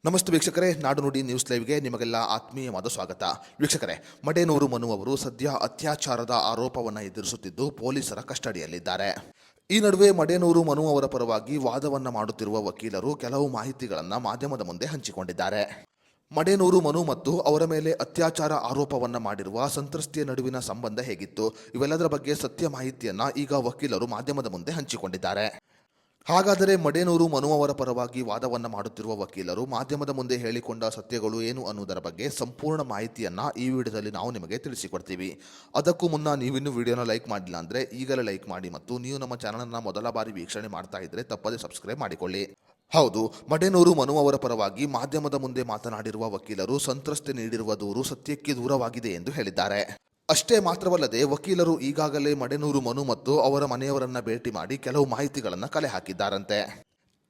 ನಮಸ್ತೆ ವೀಕ್ಷಕರೇ, ನಾಡು ನುಡಿ ನ್ಯೂಸ್ ಲೈವ್ಗೆ ನಿಮಗೆಲ್ಲ ಆತ್ಮೀಯವಾದ ಸ್ವಾಗತ. ವೀಕ್ಷಕರೇ, ಮಡೇನೂರು ಮನು ಅವರು ಸದ್ಯ ಅತ್ಯಾಚಾರದ ಆರೋಪವನ್ನು ಎದುರಿಸುತ್ತಿದ್ದು ಪೊಲೀಸರ ಕಸ್ಟಡಿಯಲ್ಲಿದ್ದಾರೆ. ಈ ನಡುವೆ ಮಡೇನೂರು ಮನು ಅವರ ಪರವಾಗಿ ವಾದವನ್ನು ಮಾಡುತ್ತಿರುವ ವಕೀಲರು ಕೆಲವು ಮಾಹಿತಿಗಳನ್ನು ಮಾಧ್ಯಮದ ಮುಂದೆ ಹಂಚಿಕೊಂಡಿದ್ದಾರೆ. ಮಡೇನೂರು ಮನು ಮತ್ತು ಅವರ ಮೇಲೆ ಅತ್ಯಾಚಾರ ಆರೋಪವನ್ನು ಮಾಡಿರುವ ಸಂತ್ರಸ್ತೆಯ ನಡುವಿನ ಸಂಬಂಧ ಹೇಗಿತ್ತು, ಇವೆಲ್ಲದರ ಬಗ್ಗೆ ಸತ್ಯ ಮಾಹಿತಿಯನ್ನು ಈಗ ವಕೀಲರು ಮಾಧ್ಯಮದ ಮುಂದೆ ಹಂಚಿಕೊಂಡಿದ್ದಾರೆ. ಹಾಗಾದರೆ ಮಡೇನೂರು ಮನು ಅವರ ಪರವಾಗಿ ವಾದವನ್ನು ಮಾಡುತ್ತಿರುವ ವಕೀಲರು ಮಾಧ್ಯಮದ ಮುಂದೆ ಹೇಳಿಕೊಂಡ ಸತ್ಯಗಳು ಏನು ಅನ್ನುವುದರ ಬಗ್ಗೆ ಸಂಪೂರ್ಣ ಮಾಹಿತಿಯನ್ನು ಈ ವಿಡಿಯೋದಲ್ಲಿ ನಾವು ನಿಮಗೆ ತಿಳಿಸಿಕೊಡ್ತೀವಿ. ಅದಕ್ಕೂ ಮುನ್ನ ನೀವಿನ್ನೂ ವಿಡಿಯೋನ ಲೈಕ್ ಮಾಡಿಲ್ಲ ಅಂದರೆ ಈಗಲೇ ಲೈಕ್ ಮಾಡಿ ಮತ್ತು ನೀವು ನಮ್ಮ ಚಾನಲನ್ನು ಮೊದಲ ಬಾರಿ ವೀಕ್ಷಣೆ ಮಾಡ್ತಾ ಇದ್ದರೆ ತಪ್ಪದೇ ಸಬ್ಸ್ಕ್ರೈಬ್ ಮಾಡಿಕೊಳ್ಳಿ. ಹೌದು, ಮಡೇನೂರು ಮನು ಅವರ ಪರವಾಗಿ ಮಾಧ್ಯಮದ ಮುಂದೆ ಮಾತನಾಡಿರುವ ವಕೀಲರು ಸಂತ್ರಸ್ತೆ ನೀಡಿರುವ ದೂರು ಸತ್ಯಕ್ಕೆ ದೂರವಾಗಿದೆ ಎಂದು ಹೇಳಿದ್ದಾರೆ. ಅಷ್ಟೇ ಮಾತ್ರವಲ್ಲದೆ ವಕೀಲರು ಈಗಾಗಲೇ ಮಡೇನೂರು ಮನು ಮತ್ತು ಅವರ ಮನೆಯವರನ್ನ ಭೇಟಿ ಮಾಡಿ ಕೆಲವು ಮಾಹಿತಿಗಳನ್ನು ಕಲೆ ಹಾಕಿದ್ದಾರಂತೆ.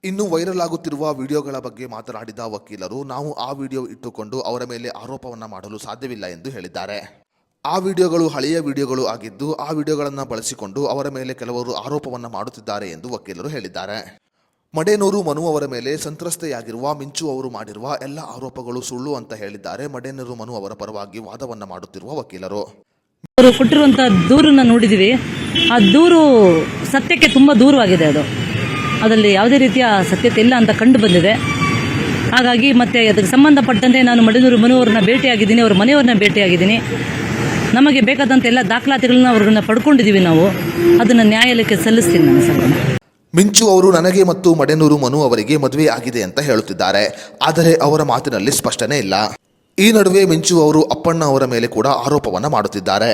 ಇನ್ನು ವೈರಲ್ ಆಗುತ್ತಿರುವ ವಿಡಿಯೋಗಳ ಬಗ್ಗೆ ಮಾತನಾಡಿದ ವಕೀಲರು, ನಾವು ಆ ವಿಡಿಯೋ ಇಟ್ಟುಕೊಂಡು ಅವರ ಮೇಲೆ ಆರೋಪವನ್ನು ಮಾಡಲು ಸಾಧ್ಯವಿಲ್ಲ ಎಂದು ಹೇಳಿದ್ದಾರೆ. ಆ ವಿಡಿಯೋಗಳು ಹಳೆಯ ವಿಡಿಯೋಗಳು ಆಗಿದ್ದು ಆ ವಿಡಿಯೋಗಳನ್ನು ಬಳಸಿಕೊಂಡು ಅವರ ಮೇಲೆ ಕೆಲವರು ಆರೋಪವನ್ನು ಮಾಡುತ್ತಿದ್ದಾರೆ ಎಂದು ವಕೀಲರು ಹೇಳಿದ್ದಾರೆ. ಮಡೇನೂರು ಮನು ಅವರ ಮೇಲೆ ಸಂತ್ರಸ್ತೆಯಾಗಿರುವ ಮಿಂಚು ಅವರು ಮಾಡಿರುವ ಎಲ್ಲ ಆರೋಪಗಳು ಸುಳ್ಳು ಅಂತ ಹೇಳಿದ್ದಾರೆ ಮಡೇನೂರು ಮನು ಅವರ ಪರವಾಗಿ ವಾದವನ್ನು ಮಾಡುತ್ತಿರುವ ವಕೀಲರು. ಅವರು ಕೊಟ್ಟಿರುವಂತಹ ದೂರನ್ನ ನೋಡಿದೀವಿ. ಆ ದೂರು ಸತ್ಯಕ್ಕೆ ತುಂಬಾ ದೂರವಾಗಿದೆ. ಅದರಲ್ಲಿ ಯಾವುದೇ ರೀತಿಯ ಸತ್ಯತೆ ಇಲ್ಲ ಅಂತ ಕಂಡು ಬಂದಿದೆ. ಹಾಗಾಗಿ ಮತ್ತೆ ಅದಕ್ಕೆ ಸಂಬಂಧಪಟ್ಟಂತೆ ನಾನು ಮಡೇನೂರು ಮನು ಅವರನ್ನ ಭೇಟಿಯಾಗಿದ್ದೀನಿ, ಅವರ ಮನೆಯವ್ರನ್ನ ಭೇಟಿಯಾಗಿದ್ದೀನಿ. ನಮಗೆ ಬೇಕಾದಂಥ ಎಲ್ಲ ದಾಖಲಾತಿಗಳನ್ನ ಅವ್ರನ್ನ ಪಡ್ಕೊಂಡಿದ್ದೀವಿ. ನಾವು ಅದನ್ನು ನ್ಯಾಯಾಲಯಕ್ಕೆ ಸಲ್ಲಿಸ್ತೀನಿ. ನಾನು ಸರ್, ಮಿಂಚು ಅವರು ನನಗೆ ಮತ್ತು ಮಡೇನೂರು ಮನು ಅವರಿಗೆ ಮದುವೆ ಆಗಿದೆ ಅಂತ ಹೇಳುತ್ತಿದ್ದಾರೆ, ಆದರೆ ಅವರ ಮಾತಿನಲ್ಲಿ ಸ್ಪಷ್ಟನೆ ಇಲ್ಲ. ಈ ನಡುವೆ ಮಿಂಚು ಅವರು ಅಪ್ಪಣ್ಣ ಅವರ ಮೇಲೆ ಕೂಡ ಆರೋಪವನ್ನು ಮಾಡುತ್ತಿದ್ದಾರೆ.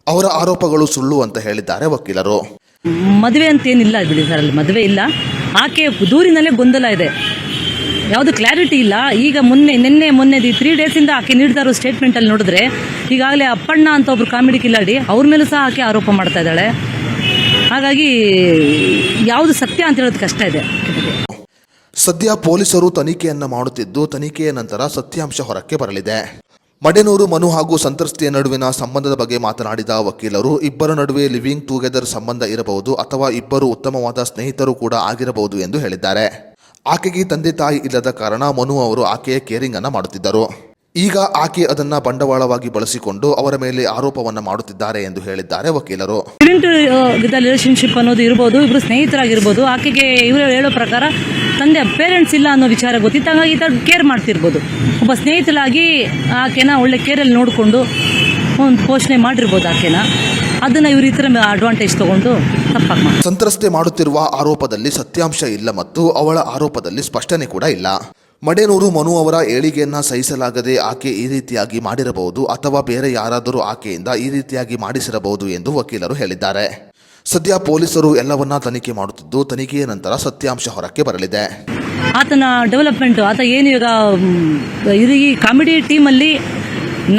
ಅವರ ಆರೋಪಗಳು ಸುಳ್ಳು ಅಂತ ಹೇಳಿದ್ದಾರೆ ವಕೀಲರು. ಮದುವೆ ಅಂತ ಏನಿಲ್ಲ ಬಿಡಿ ಸರ್, ಅಲ್ಲಿ ಮದುವೆ ಇಲ್ಲ. ಆಕೆ ದೂರಿನಲ್ಲೇ ಗೊಂದಲ ಇದೆ, ಯಾವುದು ಕ್ಲಾರಿಟಿ ಇಲ್ಲ. ಈಗ ನಿನ್ನೆ 3 ಡೇಸಿಂದ ಆಕೆ ನೀಡ್ತಾ ಇರೋ ಸ್ಟೇಟ್ಮೆಂಟಲ್ಲಿ ನೋಡಿದ್ರೆ ಈಗಾಗಲೇ ಅಪ್ಪಣ್ಣ ಅಂತ ಒಬ್ರು ಕಾಮಿಡಿ ಕಿಲಾಡಿ ಅವ್ರ ಮೇಲೂ ಸಹ ಆಕೆ ಆರೋಪ ಮಾಡ್ತಾ ಇದ್ದಾಳೆ. ಹಾಗಾಗಿ ಯಾವುದು ಸತ್ಯ ಅಂತ ಹೇಳೋದು ಕಷ್ಟ ಇದೆ. ಸದ್ಯ ಪೊಲೀಸರು ತನಿಖೆಯನ್ನ ಮಾಡುತ್ತಿದ್ದು ತನಿಖೆಯ ನಂತರ ಸತ್ಯಾಂಶ ಹೊರಕ್ಕೆ ಬರಲಿದೆ. ಮಡೇನೂರು ಮನು ಹಾಗೂ ಸಂತ್ರಸ್ತೆಯ ನಡುವಿನ ಸಂಬಂಧದ ಬಗ್ಗೆ ಮಾತನಾಡಿದ ವಕೀಲರು, ಇಬ್ಬರ ನಡುವೆ ಲಿವಿಂಗ್ ಟುಗೆದರ್ ಸಂಬಂಧ ಇರಬಹುದು ಅಥವಾ ಇಬ್ಬರು ಉತ್ತಮವಾದ ಸ್ನೇಹಿತರು ಕೂಡ ಆಗಿರಬಹುದು ಎಂದು ಹೇಳಿದ್ದಾರೆ. ಆಕೆಗೆ ತಂದೆ ತಾಯಿ ಇಲ್ಲದ ಕಾರಣ ಮನು ಅವರು ಆಕೆಯ ಕೇರಿಂಗ್ ಅನ್ನ ಮಾಡುತ್ತಿದ್ದರು. ಈಗ ಆಕೆ ಅದನ್ನ ಬಂಡವಾಳವಾಗಿ ಬಳಸಿಕೊಂಡು ಅವರ ಮೇಲೆ ಆರೋಪವನ್ನು ಮಾಡುತ್ತಿದ್ದಾರೆ ಎಂದು ಹೇಳಿದ್ದಾರೆ ವಕೀಲರು. ರಿಲೇಶನ್ಶಿಪ್ ಅನ್ನೋದು ಇರಬಹುದು, ಇಬ್ರು ಸ್ನೇಹಿತರಾಗಿರ್ಬೋದು. ಆಕೆಗೆ ಇವರು ಹೇಳೋ ಪ್ರಕಾರ ತಂದೆ ಪೇರೆಂಟ್ಸ್ ಇಲ್ಲ ಅನ್ನೋ ವಿಚಾರ ಗೊತ್ತಿತ್ತು, ಹಾಗಾಗಿ ಕೇರ್ ಮಾಡ್ತಿರ್ಬೋದು. ಒಬ್ಬ ಸ್ನೇಹಿತರಾಗಿ ಆಕೆನ ಒಳ್ಳೆ ಕೇರಲ್ಲಿ ನೋಡಿಕೊಂಡು ಒಂದು ಪೋಷಣೆ ಮಾಡಿರ್ಬೋದು ಆಕೆನ. ಅದನ್ನ ಇವ್ರ ಈ ಥರ ಅಡ್ವಾಂಟೇಜ್ ತಗೊಂಡು ತಪ್ಪಾಗಿ ಸಂತ್ರಸ್ತೆ ಮಾಡುತ್ತಿರುವ ಆರೋಪದಲ್ಲಿ ಸತ್ಯಾಂಶ ಇಲ್ಲ ಮತ್ತು ಅವಳ ಆರೋಪದಲ್ಲಿ ಸ್ಪಷ್ಟನೆ ಕೂಡ ಇಲ್ಲ. ಮಡೇನೂರು ಮನು ಅವರ ಏಳಿಗೆಯನ್ನ ಸಹಿಸಲಾಗದೆ ಆಕೆ ಈ ರೀತಿಯಾಗಿ ಮಾಡಿರಬಹುದು ಅಥವಾ ಬೇರೆ ಯಾರಾದರೂ ಆಕೆಯಿಂದ ಈ ರೀತಿಯಾಗಿ ಮಾಡಿಸಿರಬಹುದು ಎಂದು ವಕೀಲರು ಹೇಳಿದ್ದಾರೆ. ಸದ್ಯ ಪೊಲೀಸರು ಎಲ್ಲವನ್ನ ತನಿಖೆ ಮಾಡುತ್ತಿದ್ದು ತನಿಖೆಯ ನಂತರ ಸತ್ಯಾಂಶ ಹೊರಕ್ಕೆ ಬರಲಿದೆ. ಆತನ ಡೆವಲಪ್ಮೆಂಟ್, ಆತ ಏನು ಈ ಕಾಮಿಡಿ ಟೀಮಲ್ಲಿ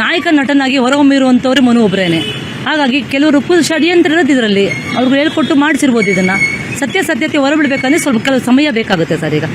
ನಾಯಕ ನಟನಾಗಿ ಹೊರಹೊಮ್ಮಿರುವಂಥವ್ರೆ ಮನು ಒಬ್ಬರೇನೆ. ಹಾಗಾಗಿ ಕೆಲವರು ಷಡ್ಯಂತ್ರ ಇರೋದು ಇದರಲ್ಲಿ, ಅವ್ರಿಗೆ ಹೇಳ್ಕೊಟ್ಟು ಮಾಡಿಸಿರ್ಬೋದು. ಇದನ್ನ ಸತ್ಯತೆ ಹೊರಬಿಡ್ಬೇಕಂದ್ರೆ ಸ್ವಲ್ಪ ಕೆಲವು ಸಮಯ ಬೇಕಾಗುತ್ತೆ ಸರ್. ಈಗ